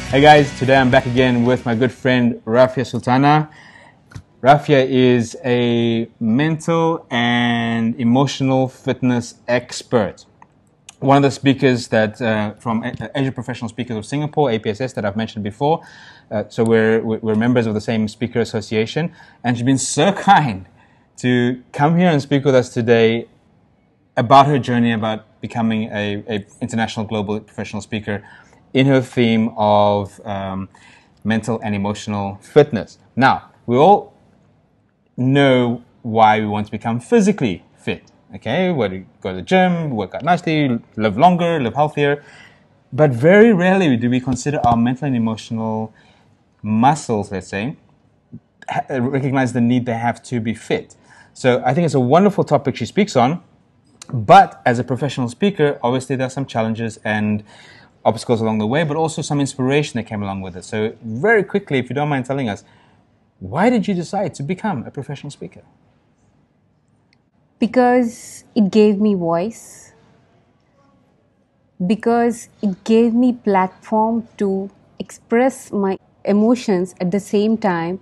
Hey guys, today I'm back again with my good friend Rafia Sultana. Rafia is a mental and emotional fitness expert. One of the speakers that from Asia Professional Speakers of Singapore, APSS, that I've mentioned before. So we're members of the same speaker association, and she's been so kind to come here and speak with us today about her journey about becoming a international global professional speaker in her theme of mental and emotional fitness. Now, we all know why we want to become physically fit. Okay, whether you go to the gym, work out nicely, live longer, live healthier. But very rarely do we consider our mental and emotional muscles, let's say, recognize the need they have to be fit. So I think it's a wonderful topic she speaks on. But as a professional speaker, obviously there are some challenges and obstacles along the way, but also some inspiration that came along with it. So very quickly, if you don't mind telling us, why did you decide to become a professional speaker? Because it gave me voice, because it gave me platform to express my emotions at the same time,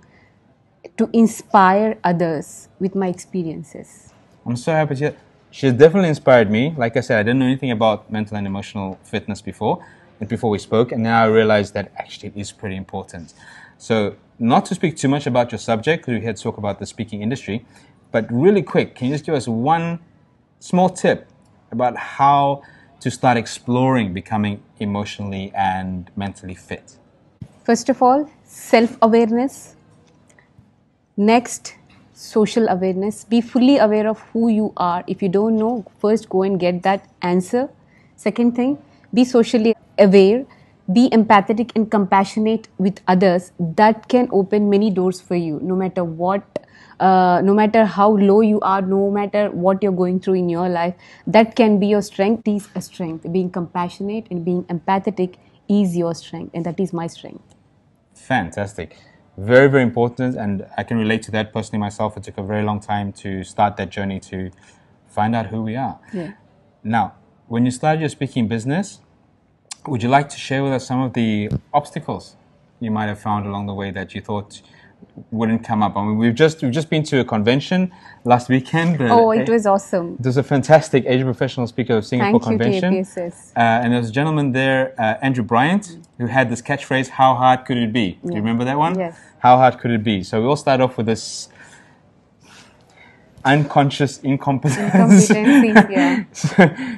to inspire others with my experiences. I'm so happy to hear. She's definitely inspired me. Like I said, I didn't know anything about mental and emotional fitness before we spoke, and now I realized that actually it is pretty important. So not to speak too much about your subject, because we had to talk about the speaking industry, but really quick, can you just give us one small tip about how to start exploring becoming emotionally and mentally fit? First of all, self-awareness. Next, social awareness. Be fully aware of who you are. If you don't know, first go and get that answer. Second thing, be socially aware. Be empathetic and compassionate with others. That can open many doors for you, no matter what. No matter how low you are, no matter what you're going through in your life, that can be your strength. It is a strength. Being compassionate and being empathetic is your strength, and that is my strength. Fantastic. Very, very important, and I can relate to that personally myself. It took a very long time to start that journey to find out who we are. Yeah. Now, when you started your speaking business, would you like to share with us some of the obstacles you might have found along the way that you thought wouldn't come up? I mean, we've just been to a convention last weekend. Oh, it was awesome. It was a fantastic Asia Professional Speaker of Singapore convention. Thank you to APSS. And there was a gentleman there, Andrew Bryant, who had this catchphrase, "How hard could it be?" Do you remember that one? Yes. How hard could it be? So we all start off with this unconscious incompetence Yeah.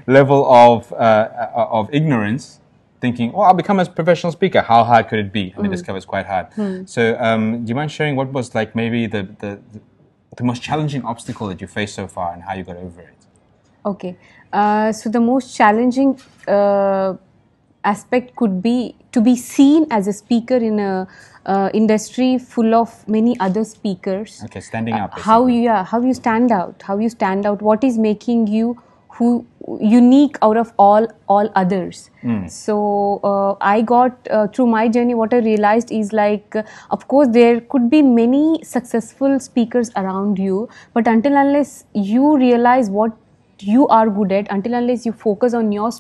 level of ignorance, thinking, "Oh, I'll become a professional speaker. How hard could it be?" And they discover it's quite hard. So, do you mind sharing what was like maybe the most challenging obstacle that you faced so far and how you got over it? Okay. So the most challenging aspect could be to be seen as a speaker in a industry full of many other speakers. Okay, standing up. How you stand out? How you stand out? What is making you unique out of all others? So I got through my journey, what I realized is like, of course there could be many successful speakers around you, but until unless you realize what you are good at, until unless you focus on your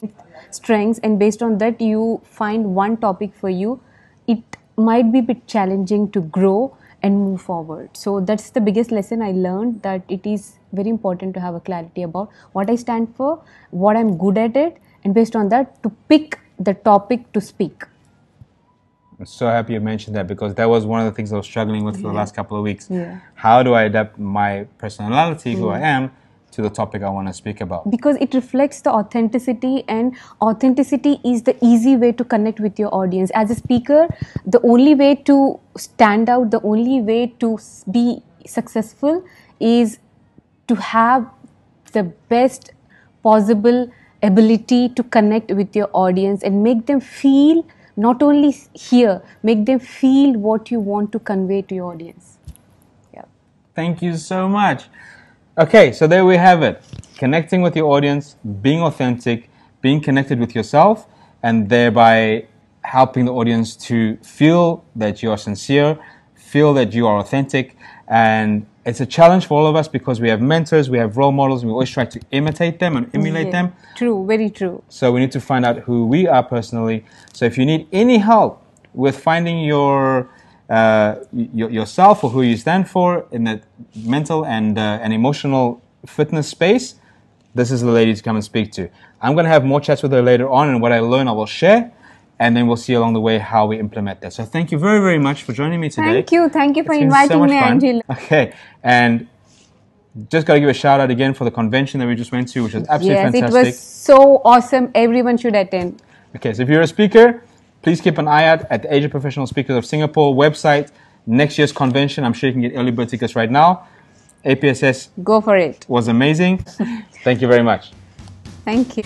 strengths and based on that you find one topic for you, it might be a bit challenging to grow and move forward. So that's the biggest lesson I learned, that it is very important to have a clarity about what I stand for, what I'm good at it, and based on that to pick the topic to speak. I'm so happy you mentioned that, because that was one of the things I was struggling with for the last couple of weeks. Yeah. How do I adapt my personality, who I am, to the topic I want to speak about? Because it reflects the authenticity, and authenticity is the easy way to connect with your audience. As a speaker, the only way to stand out, the only way to be successful is to have the best possible ability to connect with your audience and make them feel, not only hear, make them feel what you want to convey to your audience. Yeah. Thank you so much. Okay, so there we have it. Connecting with your audience, being authentic, being connected with yourself, and thereby helping the audience to feel that you are sincere, feel that you are authentic. And it's a challenge for all of us because we have mentors, we have role models, and we always try to imitate them and emulate them. True, very true. So we need to find out who we are personally. So if you need any help with finding yourself or who you stand for in the mental and emotional fitness space, this is the lady to come and speak to. I'm going to have more chats with her later on, and what I learn I will share, and then we'll see along the way how we implement that. So thank you very, very much for joining me today. Thank you for inviting me, Angelo. Okay, and just got to give a shout out again for the convention that we just went to, which was absolutely fantastic. Yes, it was so awesome. Everyone should attend. Okay, so if you're a speaker, please keep an eye out at the Asia Professional Speakers of Singapore website. Next year's convention, I'm sure you can get early bird tickets right now. APSS. Go for it. Was amazing. Thank you very much. Thank you.